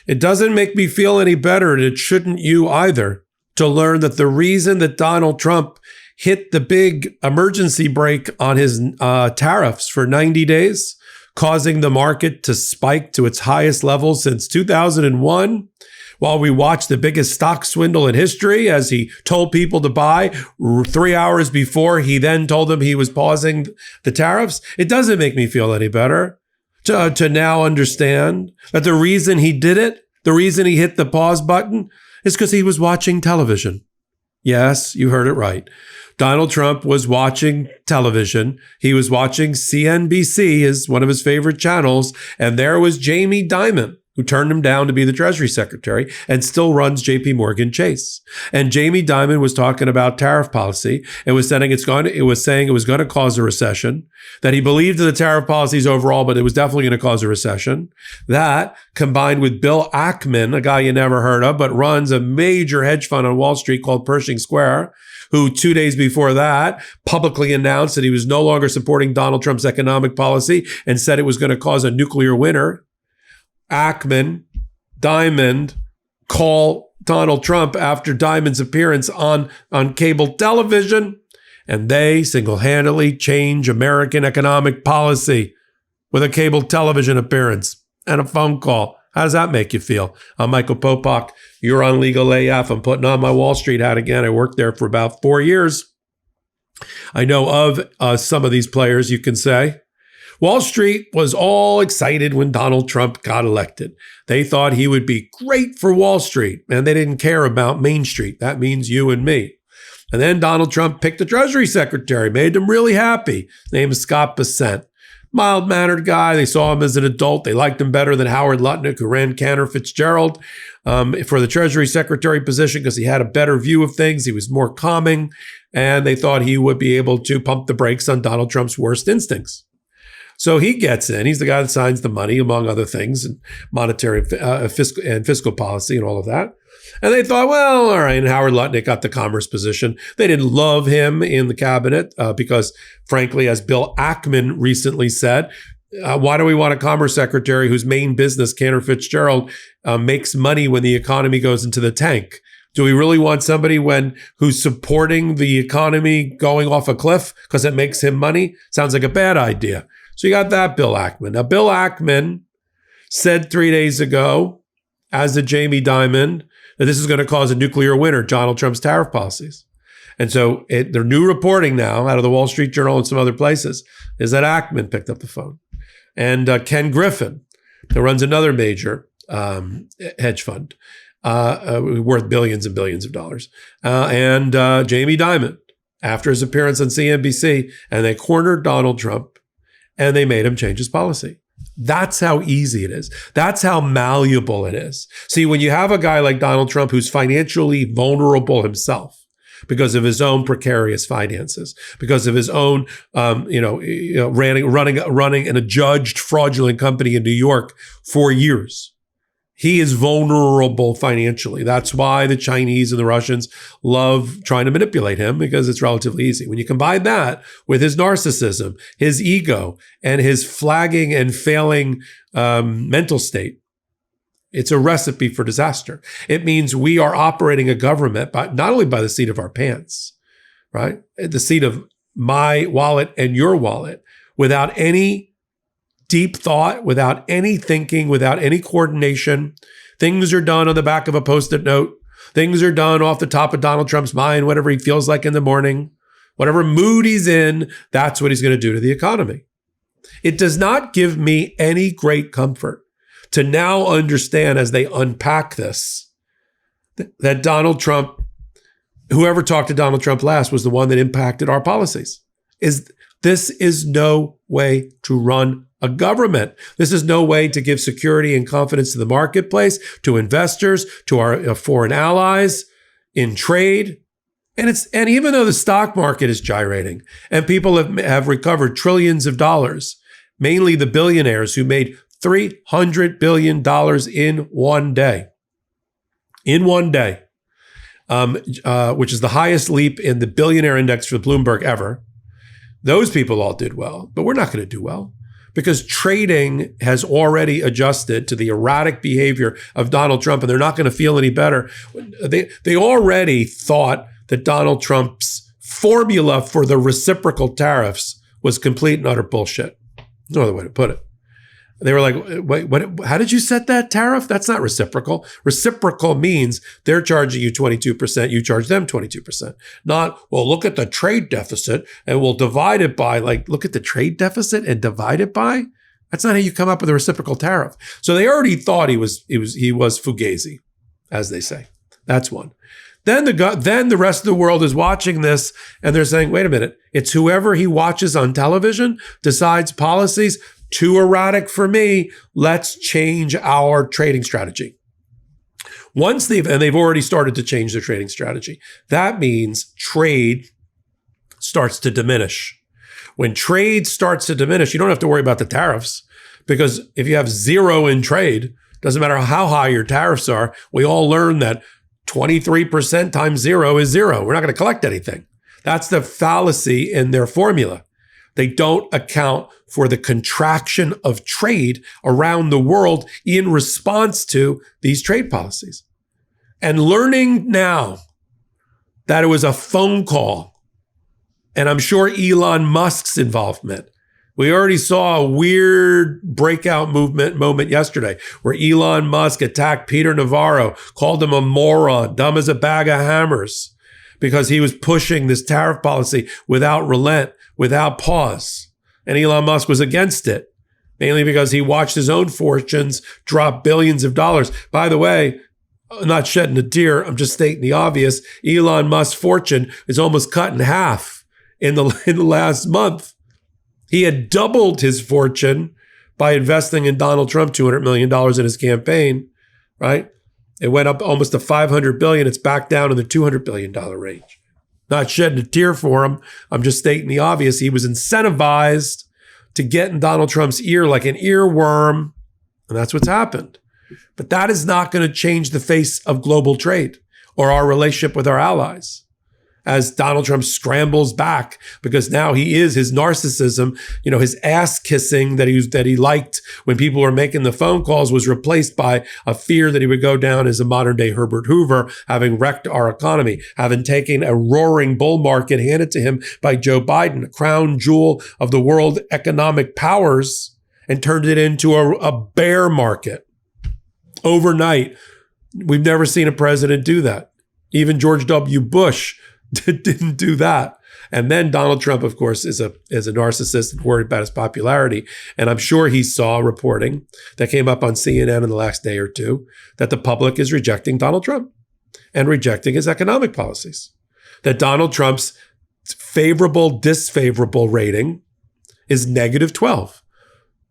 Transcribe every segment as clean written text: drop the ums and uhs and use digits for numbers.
It doesn't make me feel any better, and it shouldn't you either, to learn that the reason that Donald Trump hit the big emergency brake on his tariffs for 90 days, causing the market to spike to its highest level since 2001, while we watched the biggest stock swindle in history as he told people to buy 3 hours before he then told them he was pausing the tariffs. It doesn't make me feel any better to now understand that the reason he did it, the reason he hit the pause button, is because he was watching television. Yes, you heard it right. Donald Trump was watching television. He was watching CNBC, is one of his favorite channels, and there was Jamie Dimon, who turned him down to be the Treasury Secretary and still runs JP Morgan Chase. And Jamie Dimon was talking about tariff policy and was saying it was going to cause a recession, that he believed in the tariff policies overall, but it was definitely going to cause a recession. That, combined with Bill Ackman, a guy you never heard of, but runs a major hedge fund on Wall Street called Pershing Square, who 2 days before that publicly announced that he was no longer supporting Donald Trump's economic policy and said it was going to cause a nuclear winter. Ackman, Dimon call Donald Trump after Dimon's appearance on cable television, and they single-handedly change American economic policy with a cable television appearance and a phone call. How does that make you feel? I'm Michael Popok. You're on Legal AF. I'm putting on my Wall Street hat again. I worked there for about 4 years. I know of some of these players, you can say. Wall Street was all excited when Donald Trump got elected. They thought he would be great for Wall Street, and they didn't care about Main Street. That means you and me. And then Donald Trump picked the Treasury Secretary, made them really happy. His name is Scott Bessent. Mild-mannered guy. They saw him as an adult. They liked him better than Howard Lutnick, who ran Cantor Fitzgerald for the Treasury Secretary position because he had a better view of things. He was more calming, and they thought he would be able to pump the brakes on Donald Trump's worst instincts. So he gets in. He's the guy that signs the money, among other things, and monetary fiscal policy and all of that. And they thought, well, all right. And Howard Lutnick got the commerce position. They didn't love him in the cabinet because, frankly, as Bill Ackman recently said, why do we want a commerce secretary whose main business, Cantor Fitzgerald, makes money when the economy goes into the tank? Do we really want somebody who's supporting the economy going off a cliff because it makes him money? Sounds like a bad idea. So you got that Bill Ackman. Now, Bill Ackman said 3 days ago, as did Jamie Dimon, that this is going to cause a nuclear winter, Donald Trump's tariff policies. And so their new reporting now out of the Wall Street Journal and some other places is that Ackman picked up the phone. And Ken Griffin, who runs another major hedge fund, worth billions and billions of dollars, and Jamie Dimon, after his appearance on CNBC, and they cornered Donald Trump, and they made him change his policy. That's how easy it is. That's how malleable it is. See, when you have a guy like Donald Trump who's financially vulnerable himself because of his own precarious finances, because of his own, running an adjudged fraudulent company in New York for years, he is vulnerable financially. That's why the Chinese and the Russians love trying to manipulate him, because it's relatively easy. When you combine that with his narcissism, his ego, and his flagging and failing mental state, it's a recipe for disaster. It means we are operating a government not only by the seat of our pants, right? The seat of my wallet and your wallet, without any deep thought, without any thinking, without any coordination. Things are done on the back of a Post-it note. Things are done off the top of Donald Trump's mind, whatever he feels like in the morning. Whatever mood he's in, that's what he's going to do to the economy. It does not give me any great comfort to now understand, as they unpack this, that Donald Trump, whoever talked to Donald Trump last, was the one that impacted our policies. This is no way to run a government. This is no way to give security and confidence to the marketplace, to investors, to our foreign allies, in trade. And even though the stock market is gyrating and people have recovered trillions of dollars, mainly the billionaires who made $300 billion in one day, which is the highest leap in the billionaire index for Bloomberg ever. Those people all did well, but we're not going to do well. because trading has already adjusted to the erratic behavior of Donald Trump, and they're not going to feel any better. They already thought that Donald Trump's formula for the reciprocal tariffs was complete and utter bullshit. No other way to put it. They were like, wait, what? How did you set that tariff? That's not reciprocal. Reciprocal means they're charging you 22%, you charge them 22%. Not, well, look at the trade deficit and we'll divide it by, like, look at the trade deficit and divide it by? That's not how you come up with a reciprocal tariff. So they already thought he was fugazi, as they say. That's one. Then the rest of the world is watching this and they're saying, wait a minute, it's whoever he watches on television decides policies. Too erratic for me. Let's change our trading strategy. They've already started to change their trading strategy. That means trade starts to diminish. When trade starts to diminish, you don't have to worry about the tariffs, because if you have zero in trade, doesn't matter how high your tariffs are, we all learn that 23% times zero is zero. We're not going to collect anything. That's the fallacy in their formula. They don't account for the contraction of trade around the world in response to these trade policies. And learning now that it was a phone call, and I'm sure Elon Musk's involvement. We already saw a weird breakout moment yesterday where Elon Musk attacked Peter Navarro, called him a moron, dumb as a bag of hammers, because he was pushing this tariff policy without relent, without pause. And Elon Musk was against it, mainly because he watched his own fortunes drop billions of dollars. By the way, I'm not shedding a tear, I'm just stating the obvious. Elon Musk's fortune is almost cut in half in the last month. He had doubled his fortune by investing in Donald Trump $200 million in his campaign, right? It went up almost to $500 billion. It's back down in the $200 billion range. Not shedding a tear for him. I'm just stating the obvious. He was incentivized to get in Donald Trump's ear like an earworm, and that's what's happened. But that is not going to change the face of global trade or our relationship with our allies as Donald Trump scrambles back, because now he is his narcissism, his ass kissing that he liked when people were making the phone calls was replaced by a fear that he would go down as a modern day Herbert Hoover, having wrecked our economy, having taken a roaring bull market handed to him by Joe Biden, a crown jewel of the world economic powers, and turned it into a bear market overnight. We've never seen a president do that. Even George W. Bush didn't do that. And then Donald Trump, of course, is a narcissist and worried about his popularity. And I'm sure he saw reporting that came up on CNN in the last day or two that the public is rejecting Donald Trump and rejecting his economic policies. That Donald Trump's favorable, disfavorable rating is negative 12,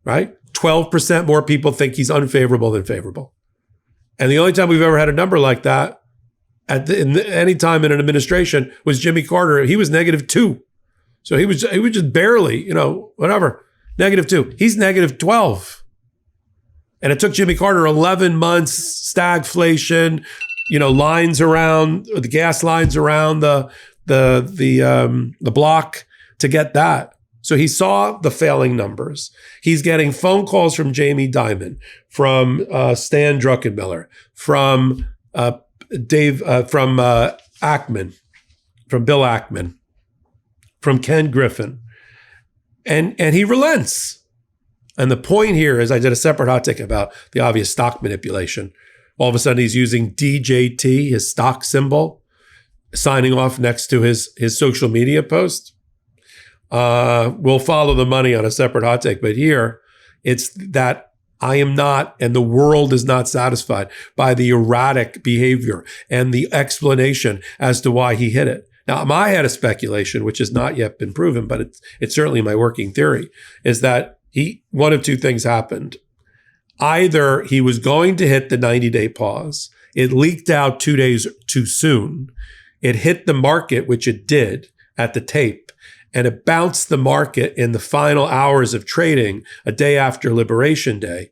right? 12% more people think he's unfavorable than favorable. And the only time we've ever had a number like that any time in an administration was Jimmy Carter. He was negative 2. So he was just barely, whatever, negative 2. He's negative 12. And it took Jimmy Carter 11 months, stagflation, lines around, the gas lines around the block to get that. So he saw the failing numbers. He's getting phone calls from Jamie Dimon, from Stan Druckenmiller, from from Ackman, from Bill Ackman, from Ken Griffin, and he relents. And the point here is, I did a separate hot take about the obvious stock manipulation. All of a sudden, he's using DJT, his stock symbol, signing off next to his social media post. We'll follow the money on a separate hot take, but here it's that I am not, and the world is not satisfied by the erratic behavior and the explanation as to why he hit it. Now, I had a speculation, which has not yet been proven, but it's certainly my working theory, is that one of two things happened. Either he was going to hit the 90-day pause, it leaked out 2 days too soon, it hit the market, which it did at the tape, and it bounced the market in the final hours of trading a day after Liberation Day.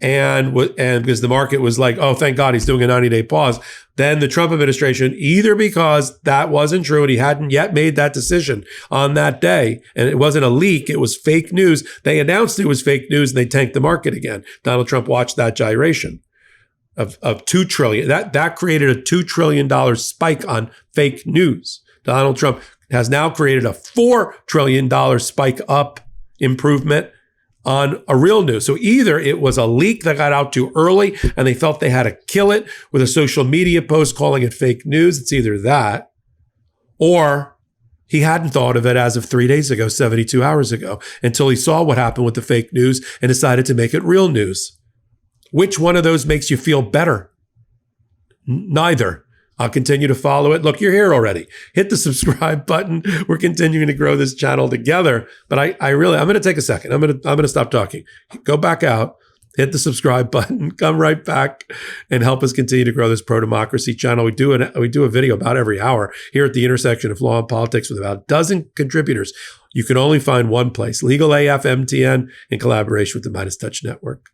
and because the market was like, oh, thank God he's doing a 90-day pause. Then the Trump administration, either because that wasn't true and he hadn't yet made that decision on that day, and it wasn't a leak, it was fake news. They announced it was fake news and they tanked the market again. Donald Trump watched that gyration of $2 trillion. That created a $2 trillion spike on fake news. Donald Trump has now created a $4 trillion spike up improvement on a real news. So either it was a leak that got out too early and they felt they had to kill it with a social media post calling it fake news. It's either that, or he hadn't thought of it as of 3 days ago, 72 hours ago, until he saw what happened with the fake news and decided to make it real news. Which one of those makes you feel better? Neither. I'll continue to follow it. Look, you're here already. Hit the subscribe button. We're continuing to grow this channel together. But I'm going to take a second. I'm going to stop talking. Go back out, hit the subscribe button, come right back and help us continue to grow this pro-democracy channel. We do a video about every hour here at the intersection of law and politics with about a dozen contributors. You can only find one place, Legal AF MTN, in collaboration with the Midas Touch Network.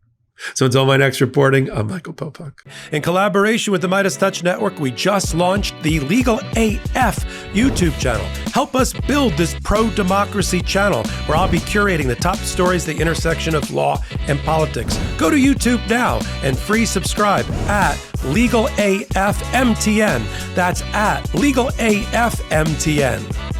So until my next reporting, I'm Michael Popok. In collaboration with the Midas Touch Network, we just launched the Legal AF YouTube channel. Help us build this pro-democracy channel where I'll be curating the top stories at the intersection of law and politics. Go to YouTube now and free subscribe at Legal AF MTN. That's at Legal AF MTN.